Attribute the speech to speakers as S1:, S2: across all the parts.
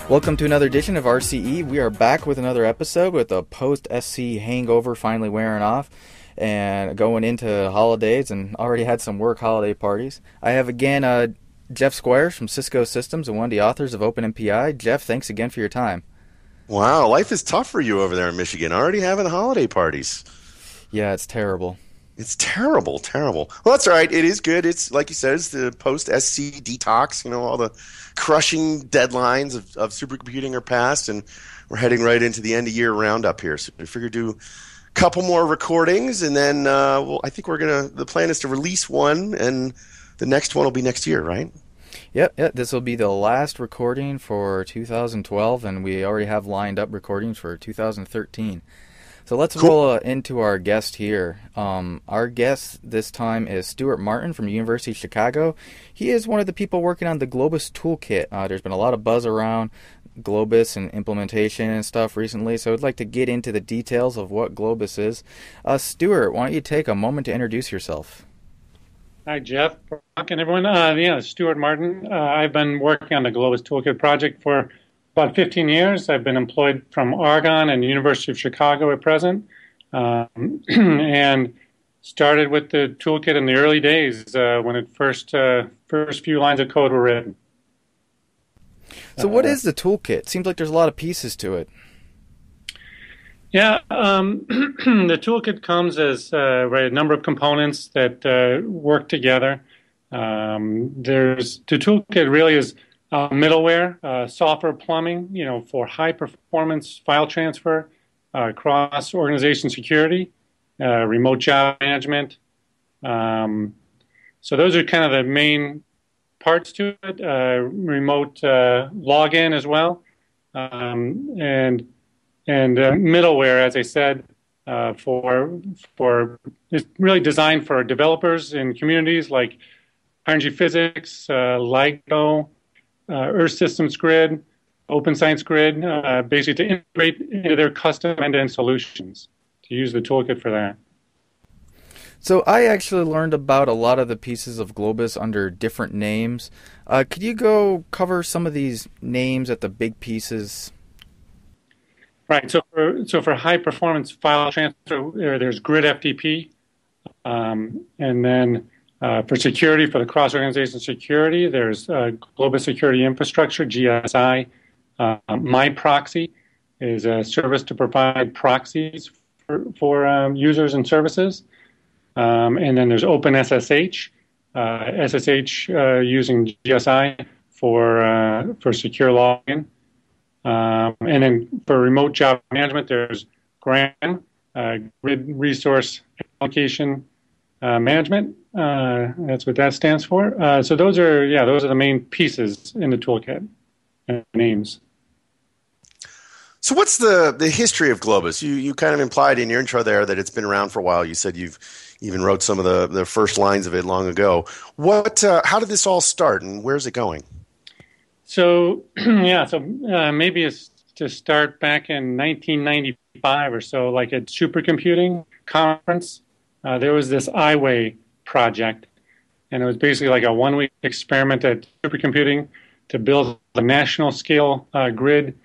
S1: Welcome to another edition of RCE. We are back with another episode with the post-SC hangover finally wearing off and going into holidays, and already had some work holiday parties. I have again Jeff Squyres from Cisco Systems and one of the authors of OpenMPI. Jeff, thanks again for your time.
S2: Wow, life is tough for you over there in Michigan. Already having holiday parties.
S1: Yeah, it's terrible.
S2: It's terrible, terrible. Well, that's all right. It is good. It's, like you said, it's the post-SC detox. You know, all the crushing deadlines of supercomputing are passed, and we're heading right into the end-of-year roundup here. So we figured do a couple more recordings, and then I think the plan is to release one, and the next one will be next year, right?
S1: Yep. This will be the last recording for 2012, and we already have lined up recordings for 2013. So let's roll into our guest here. Our guest this time is Stuart Martin from University of Chicago. He is one of the people working on the Globus Toolkit. There's been a lot of buzz around Globus and implementation and stuff recently, so I'd like to get into the details of what Globus is. Stuart, why don't you take a moment to introduce yourself?
S3: Hi, Jeff, Brock, and everyone. Stuart Martin. I've been working on the Globus Toolkit project for about 15 years. I've been employed from Argonne and University of Chicago at present, and started with the toolkit in the early days when it first few lines of code were written.
S1: So what is the toolkit? Seems like there's a lot of pieces to it.
S3: Yeah, the toolkit comes as a number of components that work together. The toolkit really is middleware, software plumbing, for high performance file transfer, cross organization security, remote job management. So those are kind of the main parts to it. Remote login as well, and middleware, as I said, for it's really designed for developers in communities like RNG Physics, LIGO, Earth Systems Grid, Open Science Grid, basically to integrate into their custom end-to-end solutions, to use the toolkit for that.
S1: So I actually learned about a lot of the pieces of Globus under different names. Could you go cover some of these names at the big pieces?
S3: Right. So for high performance file transfer, there's GreatFTP, and then for security, for the cross-organization security, there's Globus Security Infrastructure, GSI. MyProxy is a service to provide proxies for users and services. And then there's OpenSSH, SSH using GSI for secure login. And then for remote job management, there's GRAM, Grid Resource Allocation Management. That's what that stands for. So those are the main pieces in the toolkit names.
S2: So what's the history of Globus? You kind of implied in your intro there that it's been around for a while. You said you've even wrote some of the first lines of it long ago. How did this all start, and where's it going?
S3: So maybe it's to start back in 1995 or so, like at supercomputing conference. There was this iWay project, and it was basically like a one-week experiment at supercomputing to build a national scale grid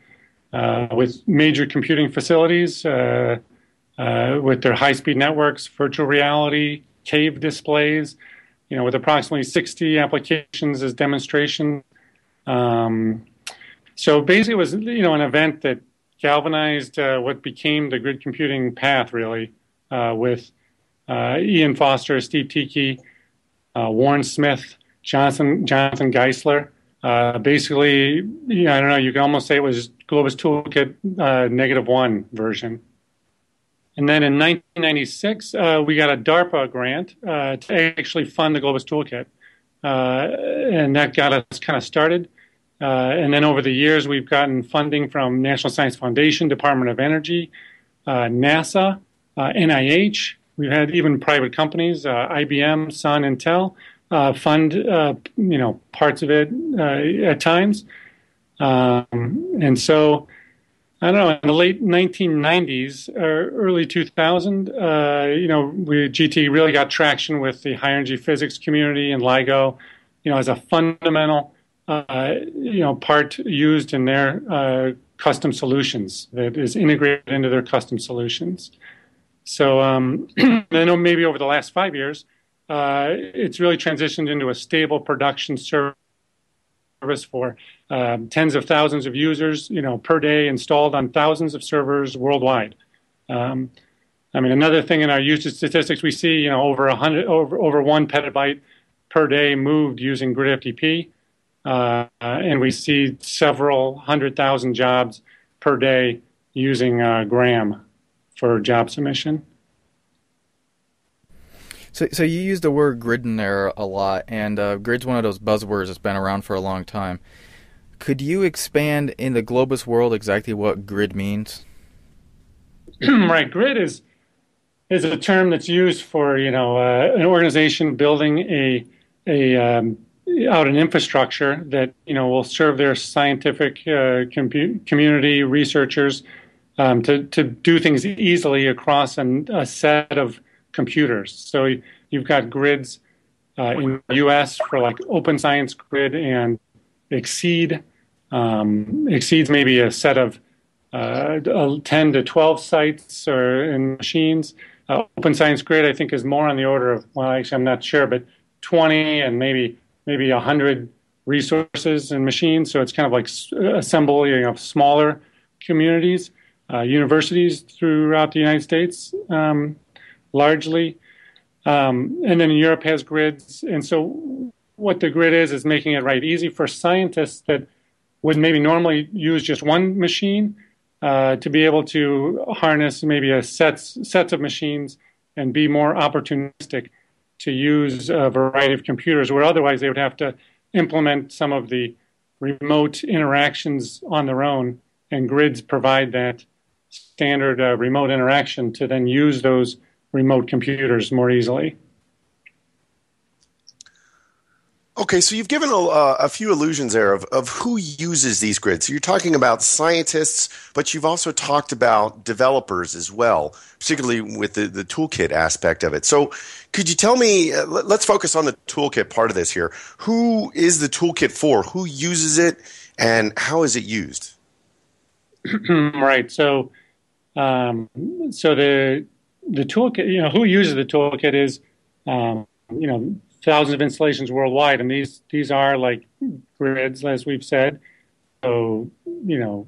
S3: with major computing facilities, with their high-speed networks, virtual reality, cave displays, with approximately 60 applications as demonstration. So basically it was, an event that galvanized what became the grid computing path, really, with Ian Foster, Steve Tiki, Warren Smith, Jonathan Geisler. Basically, I don't know, you can almost say it was Globus Toolkit -1 version. And then in 1996, we got a DARPA grant to actually fund the Globus Toolkit. And that got us kind of started. And then over the years, we've gotten funding from National Science Foundation, Department of Energy, NASA, NIH. We've had even private companies, IBM, Sun, Intel, fund, parts of it at times. And so, I don't know, in the late 1990s or early 2000, GT really got traction with the high energy physics community and LIGO, as a fundamental part used in their custom solutions that is integrated into their custom solutions. So I know maybe over the last 5 years, it's really transitioned into a stable production service for tens of thousands of users, per day, installed on thousands of servers worldwide. Another thing in our usage statistics, we see, over 1 petabyte per day moved using GreatFTP, and we see several 100,000 jobs per day using Gram for job submission.
S1: So you use the word grid in there a lot, and grid's one of those buzzwords that's been around for a long time. Could you expand in the Globus world exactly what grid means?
S3: Right, grid is a term that's used for an organization building out an infrastructure that will serve their scientific community researchers to do things easily across a set of computers. So you've got grids in the U.S. for like Open Science Grid and Exceed. Exceed's maybe a set of 10 to 12 sites or in machines. Open Science Grid, I think, is more on the order of, well, actually, I'm not sure, but 20 and maybe 100 resources and machines. So it's kind of like assembling of smaller communities, universities throughout the United States, largely. And then Europe has grids. And so what the grid is making it easy for scientists that would maybe normally use just one machine to be able to harness maybe a sets of machines and be more opportunistic to use a variety of computers, where otherwise they would have to implement some of the remote interactions on their own, and grids provide that standard remote interaction to then use those remote computers more easily.
S2: Okay, so you've given a few allusions there of who uses these grids. So you're talking about scientists, but you've also talked about developers as well, particularly with the toolkit aspect of it. So could you tell me, let's focus on the toolkit part of this here. Who is the toolkit for? Who uses it, and how is it used?
S3: Right. So the toolkit, who uses the toolkit is, thousands of installations worldwide, and these are like grids, as we've said. So so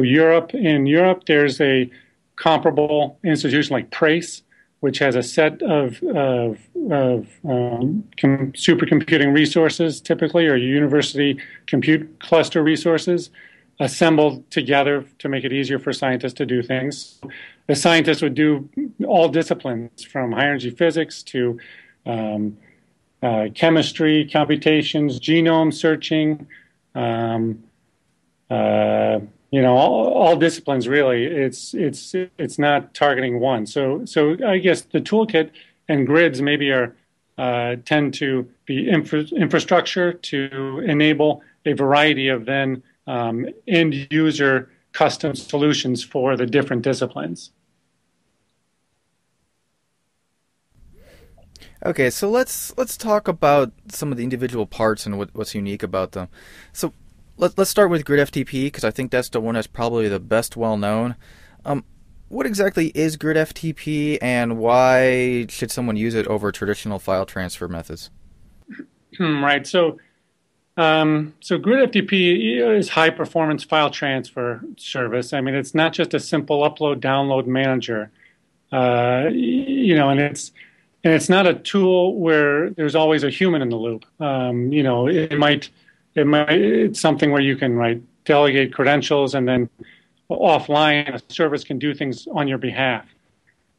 S3: in Europe, there's a comparable institution like Prace, which has a set of supercomputing resources, typically, or university compute cluster resources, assembled together to make it easier for scientists to do things. The scientists would do all disciplines, from high energy physics to chemistry, computations, genome searching, all disciplines really. It's not targeting one. So I guess the toolkit and grids maybe tend to be infrastructure to enable a variety of then end user custom solutions for the different disciplines.
S1: Okay, so let's talk about some of the individual parts and what's unique about them. So let's start with GreatFTP, because I think that's the one that's probably the best well known. What exactly is GreatFTP, and why should someone use it over traditional file transfer methods?
S3: Right. So GreatFTP is high performance file transfer service. I mean, it's not just a simple upload download manager. And it's not a tool where there's always a human in the loop. It's something where you can delegate credentials, and then offline a service can do things on your behalf.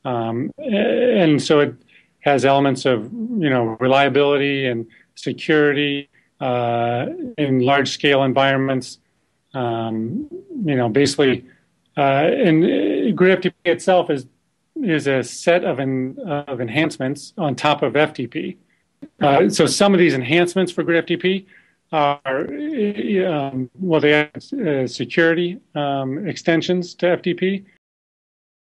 S3: And so it has elements of reliability and security in large scale environments. Basically, and GreatFTP itself is a set of enhancements on top of FTP. So some of these enhancements for GreatFTP are, they add security extensions to FTP.